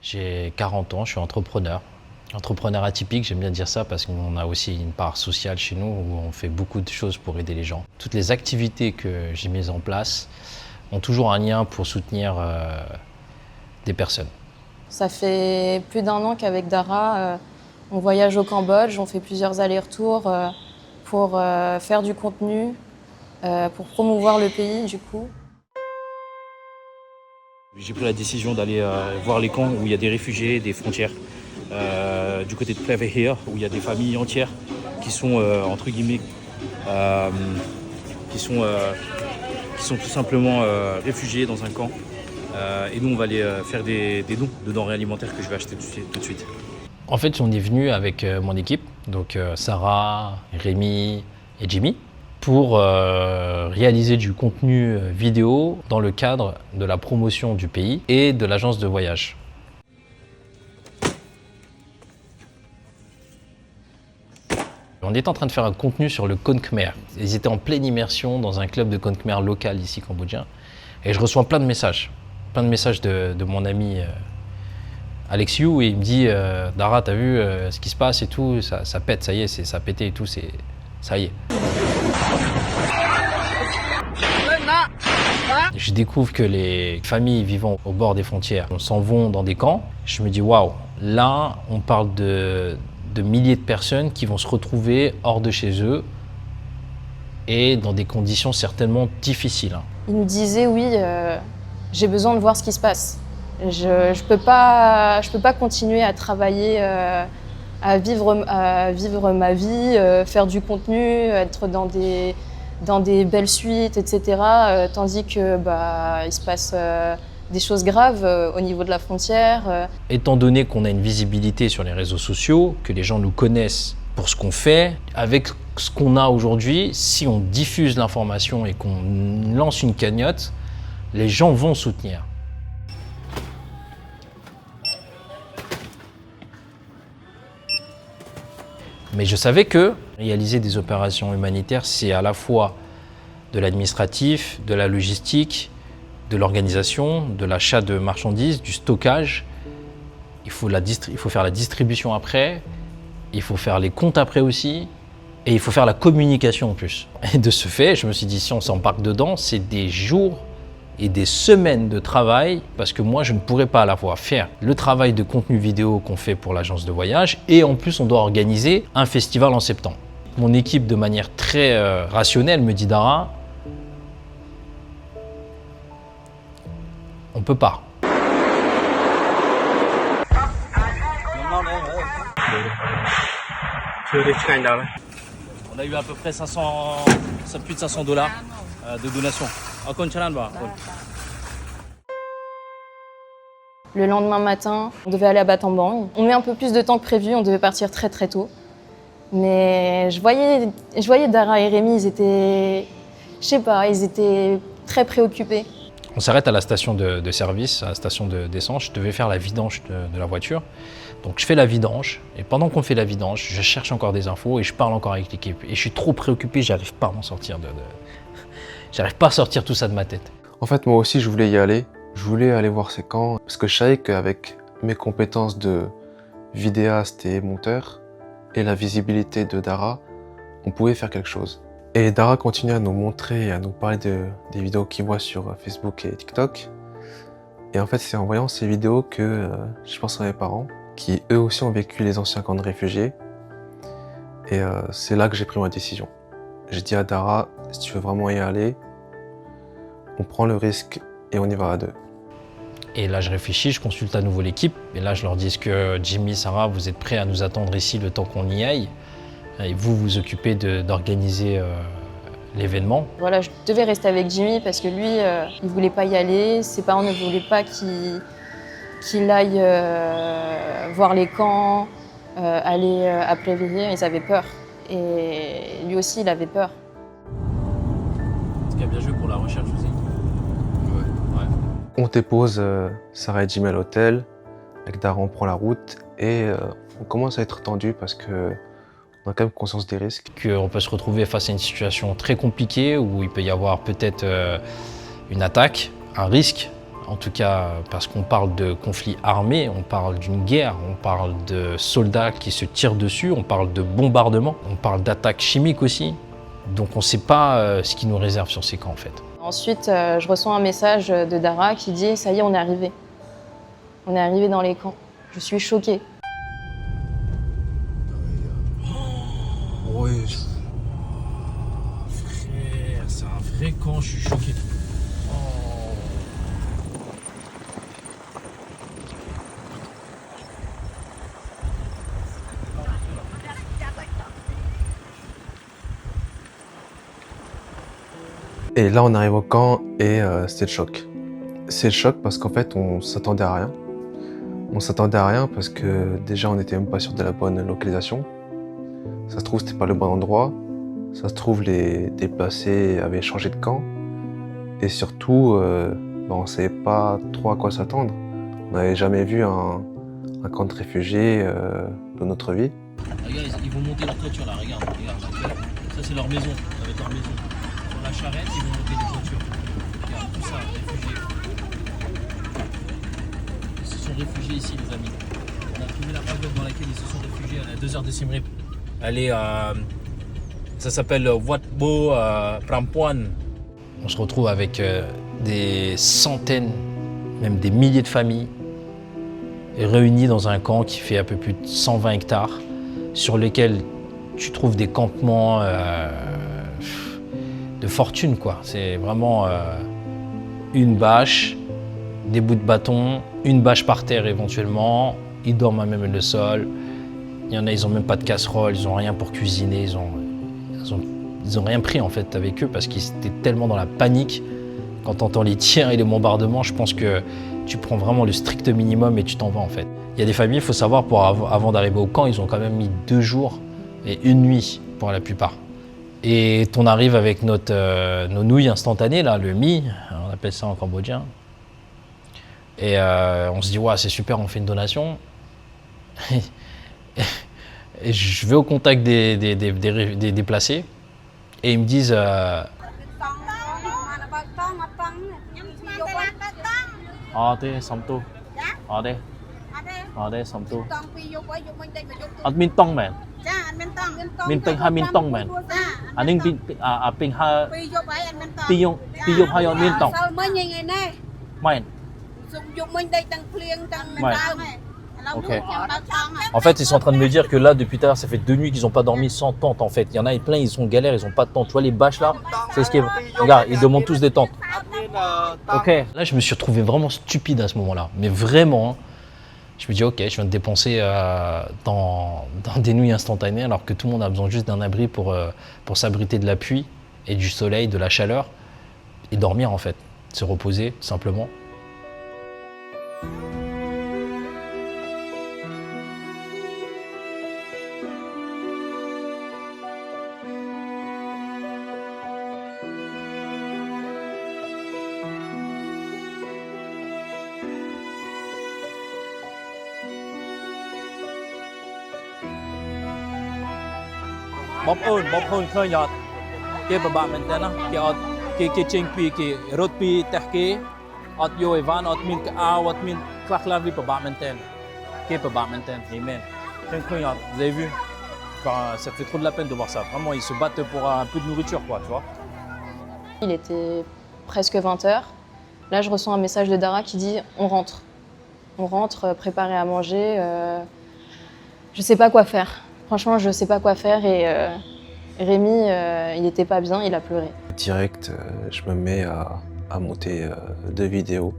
J'ai 40 ans, je suis entrepreneur. Entrepreneur atypique, j'aime bien dire ça parce qu'on a aussi une part sociale chez nous où on fait beaucoup de choses pour aider les gens. Toutes les activités que j'ai mises en place ont toujours un lien pour soutenir des personnes. Ça fait plus d'1 an qu'avec Dara, on voyage au Cambodge, on fait plusieurs allers-retours pour faire du contenu, pour promouvoir le pays du coup. J'ai pris la décision d'aller voir les camps où il y a des réfugiés, des frontières. Du côté de Cleverhill, où il y a des familles entières qui sont, entre guillemets, qui sont tout simplement réfugiés dans un camp. Et nous, on va aller faire des dons de denrées alimentaires que je vais acheter tout de suite. En fait, on est venu avec mon équipe, donc Sarah, Rémi et Jimmy, pour réaliser du contenu vidéo dans le cadre de la promotion du pays et de l'agence de voyage. On était en train de faire un contenu sur le Khon Khmer. Ils étaient en pleine immersion dans un club de Khon Khmer local ici cambodgien. Et je reçois plein de messages de mon ami Alex Yu, et il me dit Dara, t'as vu ce qui se passe et tout, ça pète, ça y est, ça a pété et tout, ça y est. Je découvre que les familles vivant au bord des frontières s'en vont dans des camps. Je me dis waouh, là on parle de milliers de personnes qui vont se retrouver hors de chez eux et dans des conditions certainement difficiles. Il nous disait oui, j'ai besoin de voir ce qui se passe. Je peux pas continuer à travailler, à vivre ma vie, faire du contenu, être dans des belles suites, etc. Tandis que il se passe des choses graves au niveau de la frontière. Étant donné qu'on a une visibilité sur les réseaux sociaux, que les gens nous connaissent pour ce qu'on fait, avec ce qu'on a aujourd'hui, si on diffuse l'information et qu'on lance une cagnotte, les gens vont soutenir. Mais je savais que réaliser des opérations humanitaires, c'est à la fois de l'administratif, de la logistique, de l'organisation, de l'achat de marchandises, du stockage. Il faut faire la distribution après, il faut faire les comptes après aussi, et il faut faire la communication en plus. Et de ce fait, je me suis dit, si on s'embarque dedans, c'est des jours et des semaines de travail, parce que moi, je ne pourrais pas à la fois faire le travail de contenu vidéo qu'on fait pour l'agence de voyage, et en plus, on doit organiser un festival en septembre. Mon équipe, de manière très rationnelle, me dit, Dara, on peut pas. On a eu à peu près plus de 500 $ de donations. Le lendemain matin, on devait aller à Battambang. On met un peu plus de temps que prévu, on devait partir très très tôt. Mais je voyais Dara et Rémi, ils étaient très préoccupés. On s'arrête à la station de service, à la station d'essence. Je devais faire la vidange de la voiture. Donc je fais la vidange, et pendant qu'on fait la vidange, je cherche encore des infos et je parle encore avec l'équipe. Et je suis trop préoccupé, j'arrive pas à m'en sortir j'arrive pas à sortir tout ça de ma tête. En fait, moi aussi, je voulais y aller. Je voulais aller voir ces camps parce que je savais qu'avec mes compétences de vidéaste et monteur et la visibilité de Dara, on pouvait faire quelque chose. Et Dara continue à nous montrer et à nous parler des vidéos qu'il voit sur Facebook et TikTok. Et en fait, c'est en voyant ces vidéos que je pense à mes parents, qui eux aussi ont vécu les anciens camps de réfugiés. Et c'est là que j'ai pris ma décision. J'ai dit à Dara, si tu veux vraiment y aller, on prend le risque et on y va à deux. Et là, je réfléchis, je consulte à nouveau l'équipe. Et là, je leur dis, est-ce que Jimmy, Sarah, vous êtes prêts à nous attendre ici le temps qu'on y aille? Et vous vous occupez d'organiser l'événement. Voilà, je devais rester avec Jimmy parce que lui, il voulait pas y aller. Ses parents ne voulaient pas qu'il aille voir les camps, aller à Préville. Ils avaient peur. Et lui aussi, il avait peur. Ce qui a bien joué pour la recherche aussi. Ouais. On dépose Sarah et Jimmy à l'hôtel. Avec Dara, on prend la route et on commence à être tendu parce que on a quand même conscience des risques. Qu'on peut se retrouver face à une situation très compliquée où il peut y avoir peut-être une attaque, un risque En tout cas, parce qu'on parle de conflit armé, on parle d'une guerre, on parle de soldats qui se tirent dessus, on parle de bombardements, on parle d'attaques chimiques aussi. Donc on ne sait pas ce qui nous réserve sur ces camps en fait. Ensuite, je reçois un message de Dara qui dit « Ça y est, on est arrivé. On est arrivé dans les camps. » Je suis choquée. Ouais. Frère, c'est un vrai camp, je suis choqué. Et là, on arrive au camp et c'est le choc. C'est le choc parce qu'en fait, on s'attendait à rien. On s'attendait à rien parce que déjà, on n'était même pas sûr de la bonne localisation. Ça se trouve, c'était pas le bon endroit. Ça se trouve, les déplacés avaient changé de camp. Et surtout, on ne savait pas trop à quoi s'attendre. On n'avait jamais vu un camp de réfugiés de notre vie. Regarde, ils vont monter leur toiture là, regarde. Ça, c'est leur maison, ça va être leur maison. Sur la charrette, ils vont monter des toitures. Regarde, tout ça, réfugiés. Ils se sont réfugiés ici, les amis. On a trouvé la pagode dans laquelle ils se sont réfugiés à la 2 heures de Siem Reap. Allez, ça s'appelle Watbo Prampuan. On se retrouve avec des centaines, même des milliers de familles réunies dans un camp qui fait un peu plus de 120 hectares, sur lesquels tu trouves des campements de fortune, quoi. C'est vraiment une bâche, des bouts de bâton, une bâche par terre éventuellement. Ils dorment à même le sol. Il y en a, ils n'ont même pas de casserole, ils n'ont rien pour cuisiner. Ils ont rien pris en fait avec eux parce qu'ils étaient tellement dans la panique. Quand tu entends les tirs et les bombardements, je pense que tu prends vraiment le strict minimum et tu t'en vas en fait. Il y a des familles, il faut savoir, avant d'arriver au camp, ils ont quand même mis 2 jours et 1 nuit pour la plupart. Et on arrive avec nos nouilles instantanées, là, le mi, on appelle ça en cambodgien. Et on se dit, ouais, c'est super, on fait une donation. Et je vais au contact des déplacés et ils me disent Okay. En fait, ils sont en train de me dire que là, depuis tout à l'heure, ça fait 2 nuits qu'ils n'ont pas dormi sans tente. En fait, il y en a plein, ils sont en galère, ils n'ont pas de tente. Tu vois les bâches là, c'est ce qui est. Regarde, ils demandent tous des tentes. Ok. Là, je me suis retrouvé vraiment stupide à ce moment-là, mais vraiment. Hein. Je me dis, ok, je viens de dépenser dans des nuits instantanées, alors que tout le monde a besoin juste d'un abri pour s'abriter de la pluie et du soleil, de la chaleur, et dormir en fait, se reposer tout simplement. Bóp ơn khơi nhọt kia bà bạn mình tên á kia chênh pi kia rốt pi tech kia ọt yo Ivan ọt min ao ọt min clac la vi bà bạn mình tên kia bà bạn mình tên amen chênh khơi nhọt vous avez vu enfin, ça fait trop de la peine de voir ça vraiment ils se battent pour un peu de nourriture quoi tu vois. Il était presque 20h. Là, je reçois un message de Dara qui dit on rentre, préparer à manger. Je sais pas quoi faire. Franchement, je sais pas quoi faire et Rémi, il n'était pas bien, il a pleuré. Direct, je me mets à monter 2 vidéos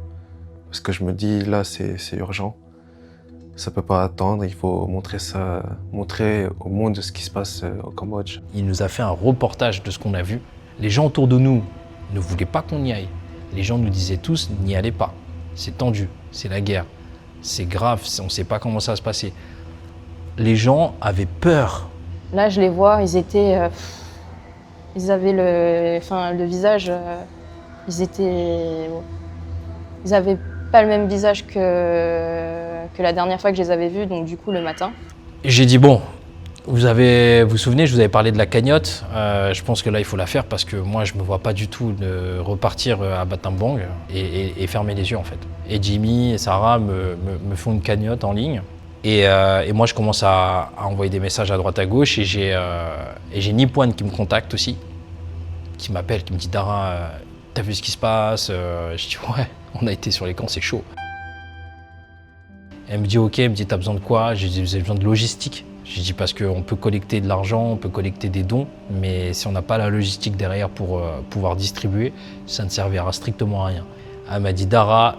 parce que je me dis là c'est urgent, ça peut pas attendre, il faut montrer au monde ce qui se passe au Cambodge. Il nous a fait un reportage de ce qu'on a vu. Les gens autour de nous ne voulaient pas qu'on y aille. Les gens nous disaient tous n'y allez pas, c'est tendu, c'est la guerre, c'est grave, on ne sait pas comment ça va se passer. Les gens avaient peur. Là, je les vois, ils avaient le visage, ils avaient pas le même visage que la dernière fois que je les avais vus, donc du coup le matin. J'ai dit bon, Vous vous souvenez, je vous avais parlé de la cagnotte. Je pense que là, il faut la faire parce que moi, je me vois pas du tout de repartir à Battambang et fermer les yeux en fait. Et Jimmy et Sarah me font une cagnotte en ligne. Et moi, je commence à envoyer des messages à droite à gauche et j'ai Nipoine qui me contacte aussi, qui m'appelle, qui me dit Dara, t'as vu ce qui se passe? Je dis ouais, on a été sur les camps, c'est chaud. Elle me dit ok, elle me dit t'as besoin de quoi? J'ai dit vous avez besoin de logistique. J'ai dit parce qu'on peut collecter de l'argent, on peut collecter des dons, mais si on n'a pas la logistique derrière pour pouvoir distribuer, ça ne servira strictement à rien. Elle m'a dit Dara,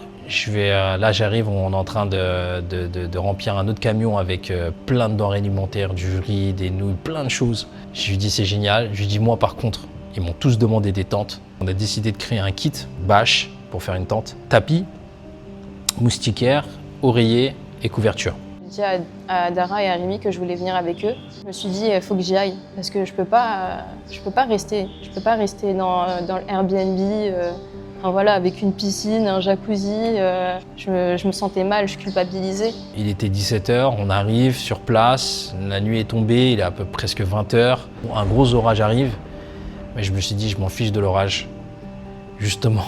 là j'arrive, on est en train de remplir un autre camion avec plein de denrées alimentaires, du riz, des nouilles, plein de choses. Je lui dis c'est génial. Je lui dis moi par contre, ils m'ont tous demandé des tentes. On a décidé de créer un kit bâche pour faire une tente, tapis, moustiquaire, oreiller et couverture. J'ai dit à Dara et à Rémi que je voulais venir avec eux. Je me suis dit il faut que j'y aille parce que je peux pas rester. Je peux pas rester dans le Airbnb. Enfin, voilà, avec une piscine, un jacuzzi, je me sentais mal, je culpabilisais. Il était 17h, on arrive sur place, la nuit est tombée, il est à peu près presque 20h. Un gros orage arrive, mais je me suis dit je m'en fiche de l'orage. Justement,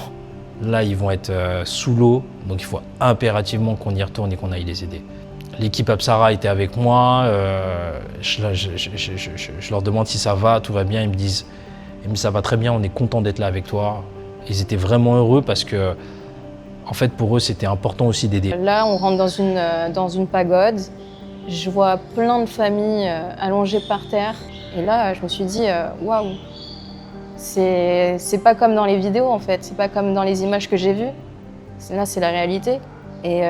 là ils vont être sous l'eau, donc il faut impérativement qu'on y retourne et qu'on aille les aider. L'équipe Apsara était avec moi, je leur demande si ça va, tout va bien, ils me disent ça va très bien, on est content d'être là avec toi. Ils étaient vraiment heureux parce que, en fait, pour eux, c'était important aussi d'aider. Là, on rentre dans une pagode. Je vois plein de familles allongées par terre. Et là, je me suis dit, waouh, c'est pas comme dans les vidéos, en fait. C'est pas comme dans les images que j'ai vues. Là, c'est la réalité. Et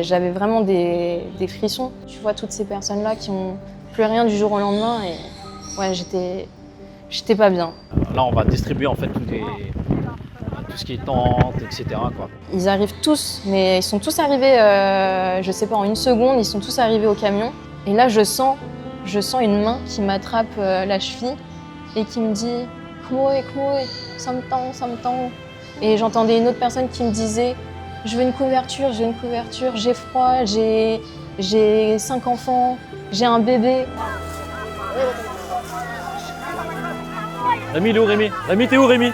j'avais vraiment des frissons. Tu vois toutes ces personnes-là qui ont plus rien du jour au lendemain. Et ouais, j'étais pas bien. Là, on va distribuer en fait tout ce qui est tente, etc. quoi. Ils arrivent tous, mais ils sont tous arrivés, je sais pas, en une seconde, ils sont tous arrivés au camion. Et là, je sens une main qui m'attrape la cheville et qui me dit « Chloé, ça me tend ». Et j'entendais une autre personne qui me disait « Je veux une couverture, j'ai froid, j'ai 5 enfants, j'ai un bébé ». Rémi, il est où Rémi? Rémi, t'es où Rémi?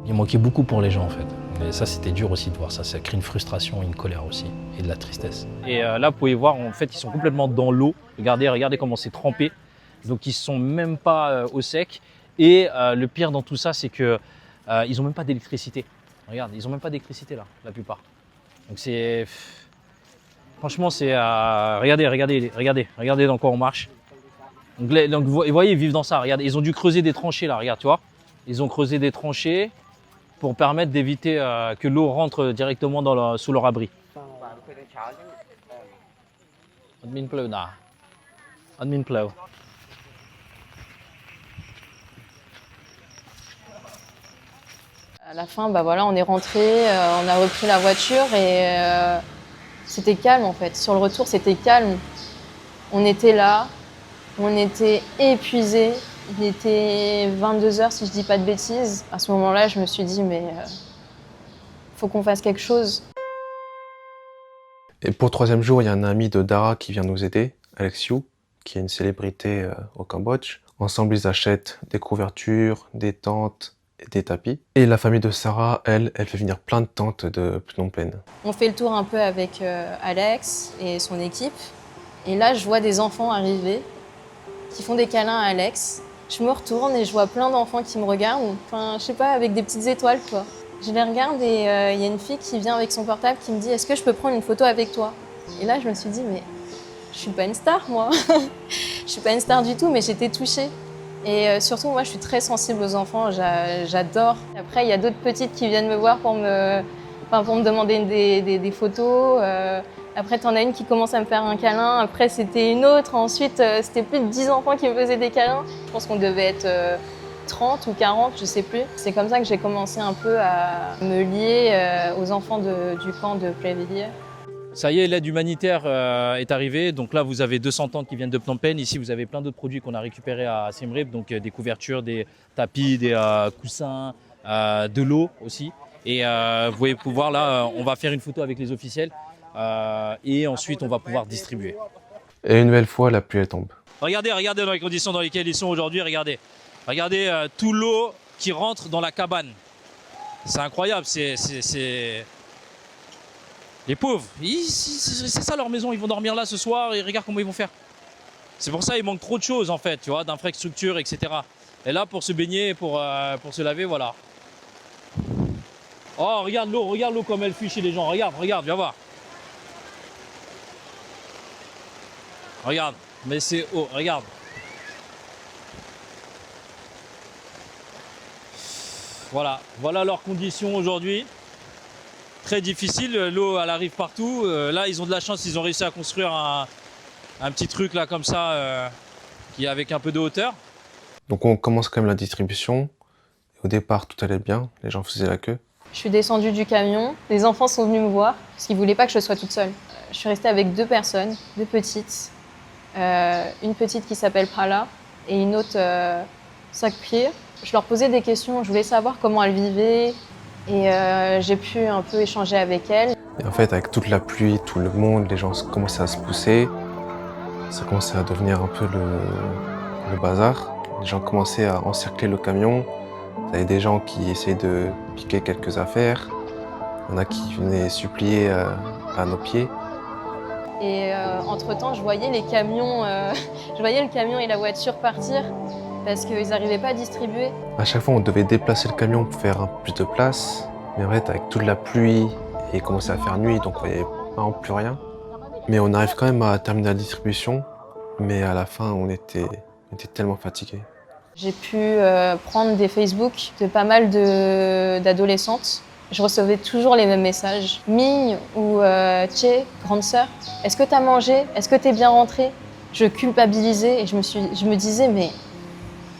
Il manquait beaucoup pour les gens en fait. Et ça, c'était dur aussi de voir ça. Ça crée une frustration, une colère aussi et de la tristesse. Et là, vous pouvez voir, en fait, ils sont complètement dans l'eau. Regardez comment c'est trempé. Donc, ils sont même pas au sec. Et le pire dans tout ça, c'est que ils ont même pas d'électricité. Regarde, ils ont même pas d'électricité là, la plupart. Donc c'est, franchement, c'est regardez dans quoi on marche. Donc vous voyez, ils vivent dans ça. Regardez, ils ont dû creuser des tranchées là. Regarde, tu vois. Ils ont creusé des tranchées pour permettre d'éviter que l'eau rentre directement sous leur abri. Admin pleu na. Admin pleu. À la fin, bah voilà, on est rentré, on a repris la voiture et c'était calme en fait. Sur le retour, c'était calme. On était là, on était épuisés. Il était 22h si je dis pas de bêtises. À ce moment-là, je me suis dit mais faut qu'on fasse quelque chose. Et pour le 3e jour, il y a un ami de Dara qui vient nous aider, Alexiou, qui est une célébrité au Cambodge. Ensemble, ils achètent des couvertures, des tentes, des tapis. Et la famille de Sarah, elle fait venir plein de tentes de Phnom Penh. On fait le tour un peu avec Alex et son équipe. Et là, je vois des enfants arriver qui font des câlins à Alex. Je me retourne et je vois plein d'enfants qui me regardent. Enfin, je sais pas, avec des petites étoiles, quoi. Je les regarde et y a une fille qui vient avec son portable qui me dit « Est-ce que je peux prendre une photo avec toi ?» Et là, je me suis dit « Mais je suis pas une star, moi. Je suis pas une star du tout, mais j'étais touchée. » Et surtout, moi, je suis très sensible aux enfants, j'adore. Après, il y a d'autres petites qui viennent me voir pour Enfin, pour me demander des photos. Après, t'en as une qui commence à me faire un câlin. Après, c'était une autre. Ensuite, c'était plus de 10 enfants qui me faisaient des câlins. Je pense qu'on devait être 30 ou 40, je sais plus. C'est comme ça que j'ai commencé un peu à me lier aux enfants du camp de Playa. Ça y est, l'aide humanitaire est arrivée. Donc là, vous avez 200 tentes qui viennent de Phnom Penh. Ici, vous avez plein d'autres produits qu'on a récupérés à Siem Reap. Donc des couvertures, des tapis, des coussins, de l'eau aussi. Et vous pouvez pouvoir, là, on va faire une photo avec les officiels. Et ensuite, on va pouvoir distribuer. Et une nouvelle fois, la pluie elle tombe. Regardez dans les conditions dans lesquelles ils sont aujourd'hui. Regardez tout l'eau qui rentre dans la cabane. C'est incroyable. C'est... Les pauvres, c'est ça leur maison, ils vont dormir là ce soir et regarde comment ils vont faire. C'est pour ça qu'il manque trop de choses en fait, tu vois, d'infrastructures, etc. Et là pour se baigner, pour se laver, voilà. Oh, regarde l'eau comme elle fuit chez les gens, regarde, viens voir. Regarde, mais c'est haut, regarde. Voilà leurs conditions aujourd'hui. Très difficile, l'eau elle arrive partout. Là ils ont de la chance, ils ont réussi à construire un petit truc là comme ça qui est avec un peu de hauteur. Donc on commence quand même la distribution. Au départ tout allait bien, les gens faisaient la queue. Je suis descendue du camion, les enfants sont venus me voir parce qu'ils ne voulaient pas que je sois toute seule. Je suis restée avec 2 personnes, 2 petites. Une petite qui s'appelle Prala et une autre Sakpir. Je leur posais des questions, je voulais savoir comment elles vivaient. Et j'ai pu un peu échanger avec elle. Et en fait, avec toute la pluie, tout le monde, les gens commençaient à se pousser. Ça commençait à devenir un peu le bazar. Les gens commençaient à encercler le camion. Il y avait des gens qui essayaient de piquer quelques affaires. Il y en a qui venaient supplier à nos pieds. Et entre-temps, je voyais les camions, je voyais le camion et la voiture partir parce qu'ils n'arrivaient pas à distribuer. À chaque fois, on devait déplacer le camion pour faire plus de place. Mais en fait, avec toute la pluie, et il commençait à faire nuit, donc on voyait vraiment plus rien. Mais on arrive quand même à terminer la distribution. Mais à la fin, on était tellement fatigués. J'ai pu prendre des Facebook de pas mal d'adolescentes. Je recevais toujours les mêmes messages. Ming ou Tché, grande sœur, est-ce que tu as mangé? Est-ce que tu es bien rentrée? Je culpabilisais et je me disais, mais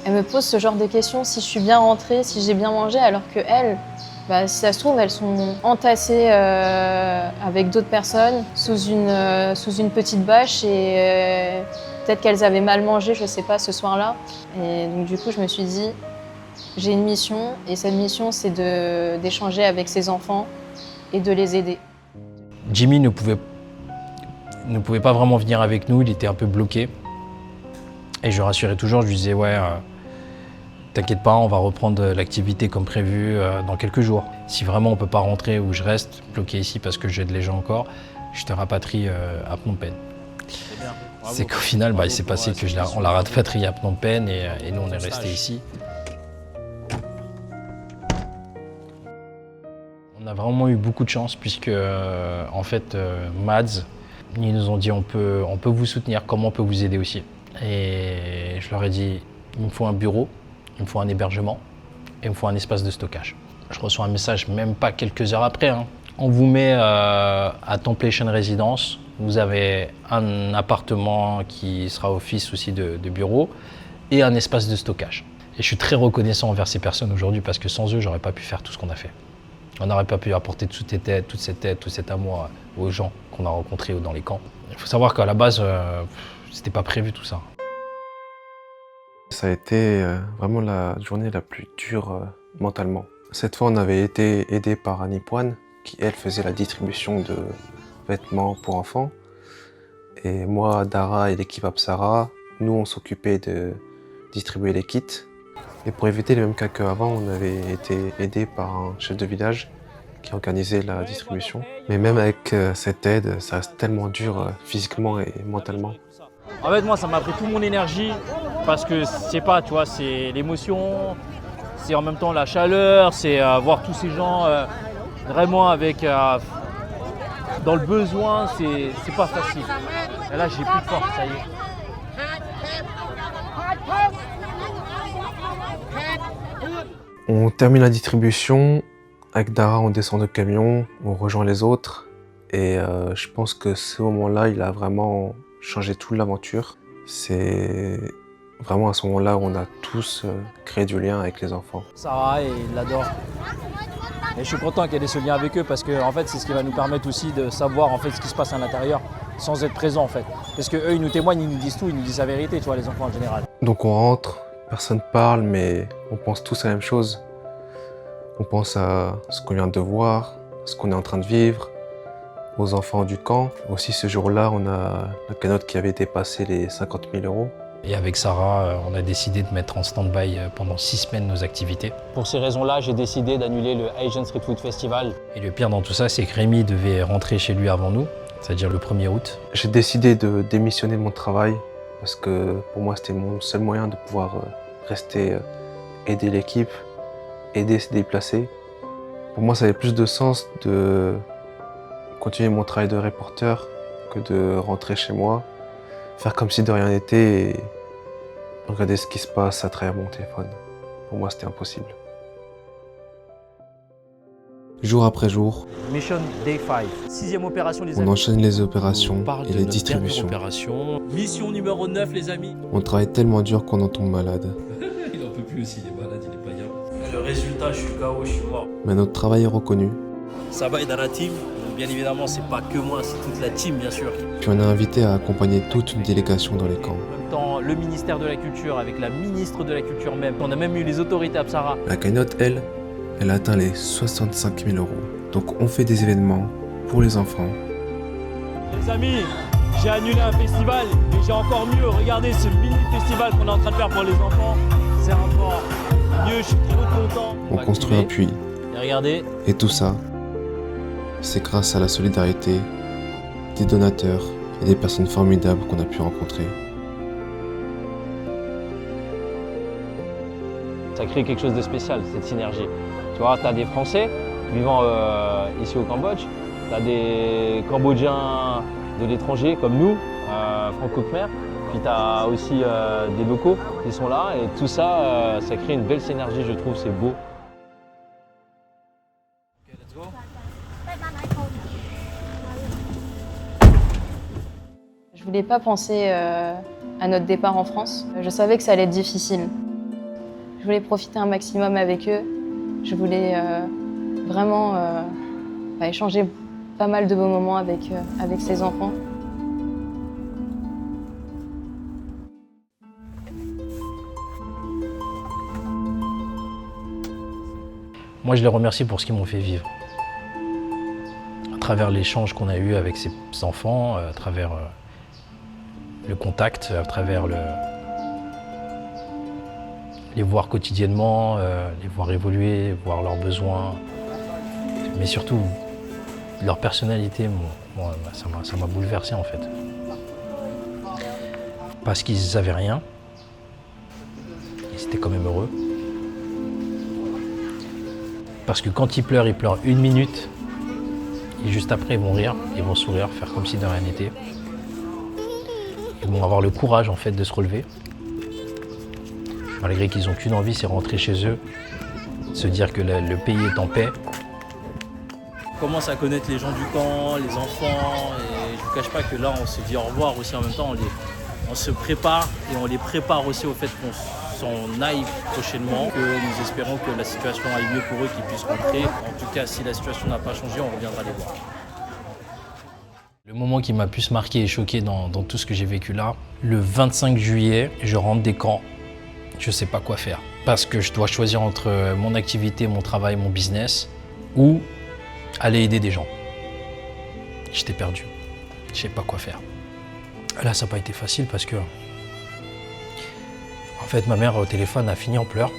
elle me pose ce genre de questions, si je suis bien rentrée, si j'ai bien mangé, alors que elles, si ça se trouve, elles sont entassées avec d'autres personnes sous une petite bâche et peut-être qu'elles avaient mal mangé, je sais pas, ce soir-là. Et donc du coup, je me suis dit, j'ai une mission et cette mission, c'est d'échanger avec ces enfants et de les aider. Jimmy ne pouvait pas vraiment venir avec nous, il était un peu bloqué. Et je le rassurais toujours, je lui disais ouais, t'inquiète pas, on va reprendre l'activité comme prévu dans quelques jours. Si vraiment on peut pas rentrer ou je reste bloqué ici parce que j'aide les gens encore, je te rapatrie à Phnom Penh. C'est qu'au final, il s'est passé qu'on l'a rapatrié à Phnom Penh et nous on est restés ici. On a vraiment eu beaucoup de chance puisque en fait Mads, ils nous ont dit on peut vous soutenir, comment on peut vous aider aussi. Et je leur ai dit il me faut un bureau, il me faut un hébergement et il me faut un espace de stockage. Je reçois un message même pas quelques heures après. On vous met à Templation Residence, vous avez un appartement qui sera office aussi de bureau et un espace de stockage. Et je suis très reconnaissant envers ces personnes aujourd'hui parce que sans eux, j'aurais pas pu faire tout ce qu'on a fait. On n'aurait pas pu apporter toute cette aide, tout cet amour aux gens qu'on a rencontrés dans les camps. Il faut savoir qu'à la base, c'était pas prévu tout ça. Ça a été vraiment la journée la plus dure mentalement. Cette fois, on avait été aidé par Annie Poine, qui elle faisait la distribution de vêtements pour enfants. Et moi, Dara et l'équipe Apsara, nous on s'occupait de distribuer les kits. Et pour éviter les mêmes cas qu'avant, on avait été aidé par un chef de village qui organisait la distribution. Mais même avec cette aide, ça reste tellement dur physiquement et mentalement. En fait, moi, ça m'a pris toute mon énergie parce que c'est pas, tu vois, c'est l'émotion, c'est en même temps la chaleur, c'est voir tous ces gens vraiment avec dans le besoin, c'est pas facile. Et là, j'ai plus de force, ça y est. On termine la distribution Avec Dara, on descend de camion, on rejoint les autres. Et je pense que ce moment-là, il a vraiment changé toute l'aventure. C'est vraiment à ce moment-là où on a tous créé du lien avec les enfants. Sarah, il l'adore. Et je suis content qu'elle ait ce lien avec eux parce que en fait, c'est ce qui va nous permettre aussi de savoir en fait, ce qui se passe à l'intérieur sans être présent en fait. Parce qu'eux, ils nous témoignent, ils nous disent tout, ils nous disent la vérité, tu vois, les enfants en général. Donc on rentre, personne parle, mais on pense tous à la même chose. On pense à ce qu'on vient de voir, ce qu'on est en train de vivre, aux enfants du camp. Aussi ce jour-là, on a la cagnotte qui avait dépassé les 50 000 €. Et avec Sarah, on a décidé de mettre en stand-by pendant 6 semaines nos activités. Pour ces raisons-là, j'ai décidé d'annuler le Asian Street Food Festival. Et le pire dans tout ça, c'est que Rémi devait rentrer chez lui avant nous, c'est-à-dire le 1er août. J'ai décidé de démissionner de mon travail parce que pour moi, c'était mon seul moyen de pouvoir rester, aider l'équipe, aider se déplacer. Pour moi, ça avait plus de sens de continuer mon travail de reporter que de rentrer chez moi, faire comme si de rien n'était et regarder ce qui se passe à travers mon téléphone. Pour moi, c'était impossible. Jour après jour, Mission Day 5, 6e opération les on amis. enchaîne les opérations On parle et de les notre distributions. dernière opération. Mission numéro 9 les amis. On travaille tellement dur qu'on en tombe malade. Il en peut plus aussi, il est malade, il est pas bien. Le résultat, je suis KO, je suis mort. Mais notre travail est reconnu. Saba est dans la team. Donc, bien évidemment, c'est pas que moi, c'est toute la team bien sûr. Puis on est invité à accompagner toute une délégation dans les camps. En même temps, le ministère de la Culture avec la ministre de la Culture même. On a même eu les autorités Apsara. La cagnotte, elle atteint les 65 000 €. Donc on fait des événements pour les enfants. Les amis, j'ai annulé un festival, mais j'ai encore mieux. Regardez ce mini festival qu'on est en train de faire pour les enfants. C'est encore mieux, je suis trop content. On va construit un activer. puits. Et regardez, Et tout ça, c'est grâce à la solidarité des donateurs et des personnes formidables qu'on a pu rencontrer. ça crée quelque chose de spécial, cette synergie. Tu vois, tu as des Français vivant ici au Cambodge, tu as des Cambodgiens de l'étranger comme nous, franco-khmer, puis tu as aussi des locaux qui sont là et tout ça, ça crée une belle synergie, je trouve, c'est beau. Je voulais pas penser à notre départ en France. Je savais que ça allait être difficile. Je voulais profiter un maximum avec eux. Je voulais vraiment échanger pas mal de beaux moments avec ces enfants. Moi, je les remercie pour ce qu'ils m'ont fait vivre. À travers l'échange qu'on a eu avec ces enfants, à travers le contact, à travers les voir quotidiennement, les voir évoluer, voir leurs besoins, mais surtout leur personnalité, ça m'a bouleversé en fait. Parce qu'ils n'avaient rien, ils étaient quand même heureux. Parce que quand ils pleurent 1 minute, et juste après ils vont rire, ils vont sourire, faire comme si de rien n'était. Ils vont avoir le courage en fait de se relever. Malgré qu'ils n'ont qu'une envie, c'est rentrer chez eux, se dire que le pays est en paix. On commence à connaître les gens du camp, les enfants, et je ne vous cache pas que là on se dit au revoir aussi en même temps, on se prépare et on les prépare aussi au fait qu'on s'en aille prochainement, que nous espérons que la situation aille mieux pour eux, qu'ils puissent rentrer. En tout cas, si la situation n'a pas changé, on reviendra les voir. Le moment qui m'a plus marqué et choqué dans tout ce que j'ai vécu là, le 25 juillet, je rentre des camps, je ne sais pas quoi faire. Parce que je dois choisir entre mon activité, mon travail, mon business, ou aller aider des gens. J'étais perdu, je ne savais pas quoi faire. Là, ça n'a pas été facile parce que, en fait, ma mère au téléphone a fini en pleurs,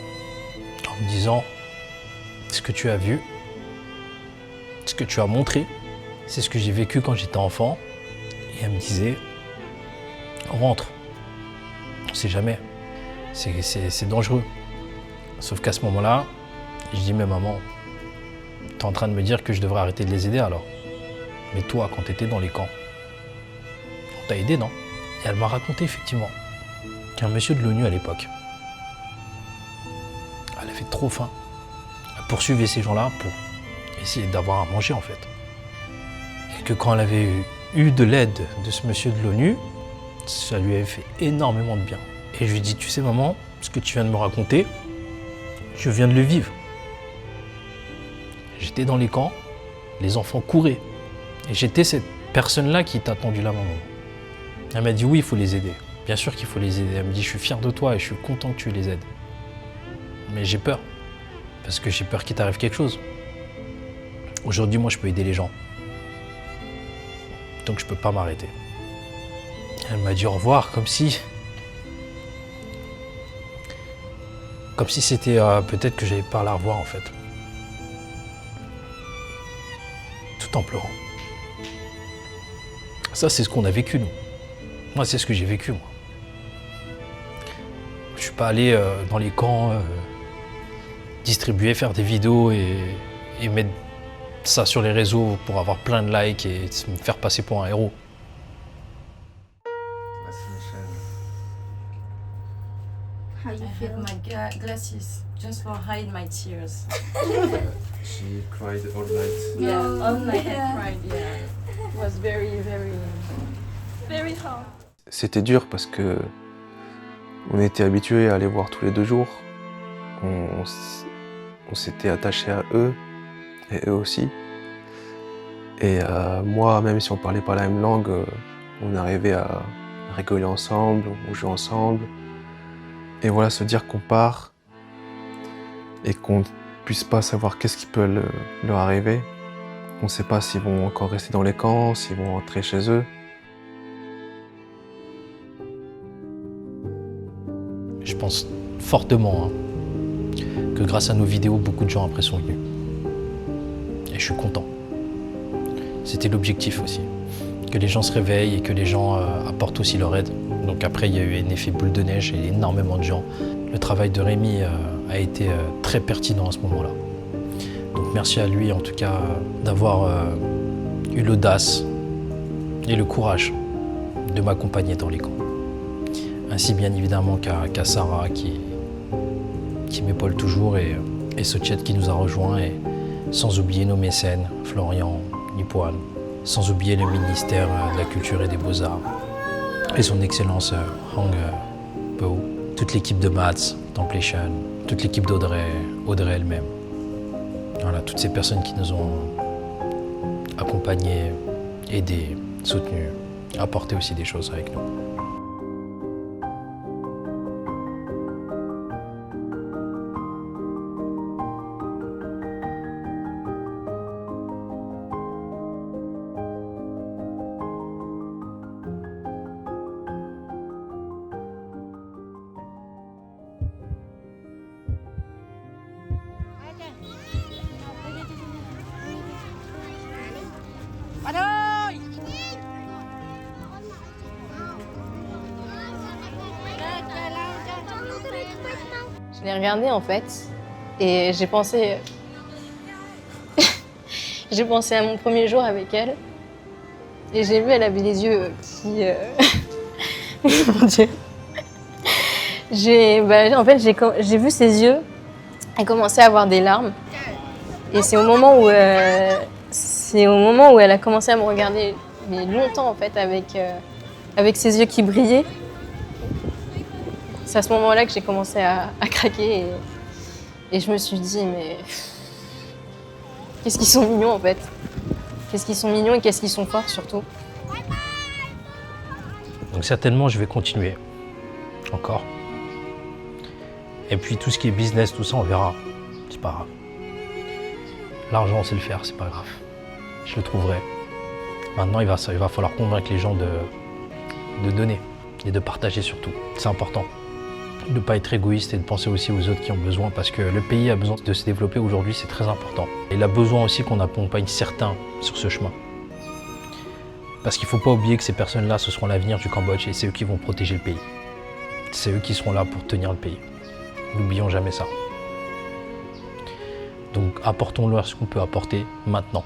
en me disant ce que tu as vu, ce que tu as montré, c'est ce que j'ai vécu quand j'étais enfant. Et elle me disait, rentre, on ne sait jamais, c'est dangereux. Sauf qu'à ce moment-là, je dis, mais maman, tu es en train de me dire que je devrais arrêter de les aider alors. Mais toi, quand tu étais dans les camps, on t'a aidé, non? Et elle m'a raconté effectivement qu'un monsieur de l'ONU à l'époque, elle avait trop faim. Elle poursuivait ces gens-là pour essayer d'avoir à manger en fait. Et que quand elle avait eu de l'aide de ce monsieur de l'ONU, ça lui avait fait énormément de bien. Et je lui ai dit, tu sais maman, ce que tu viens de me raconter, je viens de le vivre. J'étais dans les camps, les enfants couraient. Et j'étais cette personne-là qui t'a tendu la main. Elle m'a dit oui, il faut les aider. Bien sûr qu'il faut les aider. Elle me dit je suis fier de toi et je suis content que tu les aides. Mais j'ai peur. Parce que j'ai peur qu'il t'arrive quelque chose. Aujourd'hui, moi, je peux aider les gens. Donc je peux pas m'arrêter. Elle m'a dit au revoir comme si c'était peut-être que j'allais pas la revoir en fait. Tout en pleurant. Ça, c'est ce qu'on a vécu, nous. Moi, c'est ce que j'ai vécu, moi. Je suis pas allé dans les camps distribuer, faire des vidéos et mettre ça sur les réseaux pour avoir plein de likes et me faire passer pour un héros. How you feel? I have my glasses just for hide my tears. She cried all night. Yeah, No. all night I Yeah. cried. Yeah, it was very, very hard. C'était dur parce que on était habitués à les voir tous les 2 jours. On s'était attaché à eux et eux aussi. Et moi, même si on parlait pas la même langue, on arrivait à rigoler ensemble, on jouait ensemble. Et voilà, se dire qu'on part et qu'on puisse pas savoir qu'est-ce qui peut leur arriver. On ne sait pas s'ils vont encore rester dans les camps, s'ils vont rentrer chez eux. Je pense fortement que grâce à nos vidéos, beaucoup de gens après sont venus. Et je suis content. C'était l'objectif aussi. Que les gens se réveillent et que les gens apportent aussi leur aide. Donc après, il y a eu un effet boule de neige et énormément de gens. Le travail de Rémi a été très pertinent à ce moment-là. Donc merci à lui en tout cas d'avoir eu l'audace et le courage de m'accompagner dans les camps. Ainsi bien évidemment qu'à Sarah qui m'épaule toujours et Sochet qui nous a rejoints et sans oublier nos mécènes, Florian, Nipoan, sans oublier le ministère de la Culture et des Beaux-Arts et son excellence Hang Po, toute l'équipe de Mats, Templation, toute l'équipe d'Audrey elle-même. Voilà, toutes ces personnes qui nous ont accompagnés, aidés, soutenus, apporté aussi des choses avec nous. Je l'ai regardée en fait et j'ai pensé j'ai pensé à mon premier jour avec elle et j'ai vu elle avait les yeux qui mon Dieu. En fait j'ai vu ses yeux, elle commençait à avoir des larmes et c'est au moment où elle a commencé à me regarder mais longtemps en fait avec ses yeux qui brillaient. C'est à ce moment-là que j'ai commencé à craquer et je me suis dit, mais qu'est-ce qu'ils sont mignons en fait. Qu'est-ce qu'ils sont mignons et qu'est-ce qu'ils sont forts surtout. Donc certainement, je vais continuer encore. Et puis tout ce qui est business, tout ça, on verra. C'est pas grave. L'argent, on sait le faire, c'est pas grave. Je le trouverai. Maintenant, il va falloir convaincre les gens de donner et de partager surtout. C'est important. De ne pas être égoïste et de penser aussi aux autres qui ont besoin parce que le pays a besoin de se développer aujourd'hui, c'est très important. Et il a besoin aussi qu'on accompagne certains sur ce chemin. Parce qu'il ne faut pas oublier que ces personnes-là, ce seront l'avenir du Cambodge et c'est eux qui vont protéger le pays. C'est eux qui seront là pour tenir le pays. N'oublions jamais ça. Donc apportons-leur ce qu'on peut apporter maintenant.